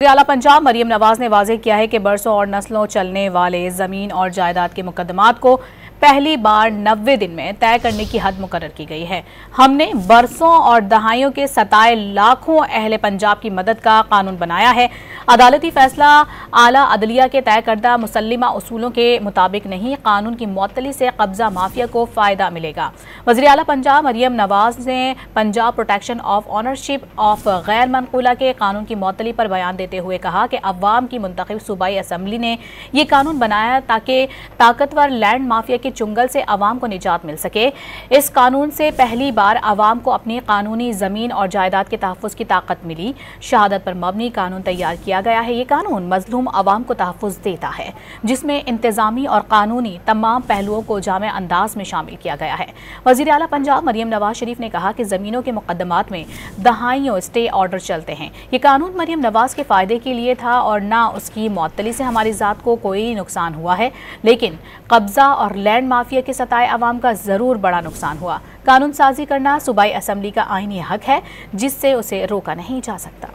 आला पंजाब मरियम नवाज ने वाज़ेह किया है कि बरसों और नस्लों चलने वाले ज़मीन और जायदाद के मुकदमात को पहली बार 90 दिन में तय करने की हद मुकर्रर की गई है। हमने बरसों और दहाइयों के सताए लाखों अहले पंजाब की मदद का कानून बनाया है। अदालती फैसला आला अदलिया के तय करदा मुसल्लिमा उसूलों के मुताबिक नहीं, कानून की मुअत्तली से कब्जा माफिया को फायदा मिलेगा। वज़ीर आला पंजाब मरियम नवाज ने Punjab protection of ownership of गैर मनकूला के कानून की मुअत्तली पर बयान देते हुए कहा कि अवाम की मुंतखब सूबाई असम्बली ने ये कानून बनाया ताकि ताकतवर लैंड माफिया के चुंगल से अवाम को निजात मिल सके। इस कानून से पहली बार अवाम को अपनी कानूनी जमीन और जायदाद के तहफ़्फ़ुज़ की ताकत मिली। शहादत पर मबनी कानून तैयार किया गया है। ये कानून मजलूम अवाम को तहफ़्फ़ुज़ देता है, जिसमें इंतजामी और कानूनी तमाम पहलुओं को जामे अंदाज में शामिल किया गया है। वज़ीर आला पंजाब मरियम नवाज शरीफ ने कहा कि ज़मीनों के मुकदमात में दहाइयों स्टे ऑर्डर चलते हैं। ये कानून मरियम नवाज के फ़ायदे के लिए था और ना उसकी मुअत्तली से हमारी ज़ात को कोई नुकसान हुआ है, लेकिन कब्जा और लैंड माफिया के सताए अवाम का ज़रूर बड़ा नुकसान हुआ। कानून साजी करना सूबाई असम्बली का आईनी हक है, जिससे उसे रोका नहीं जा सकता।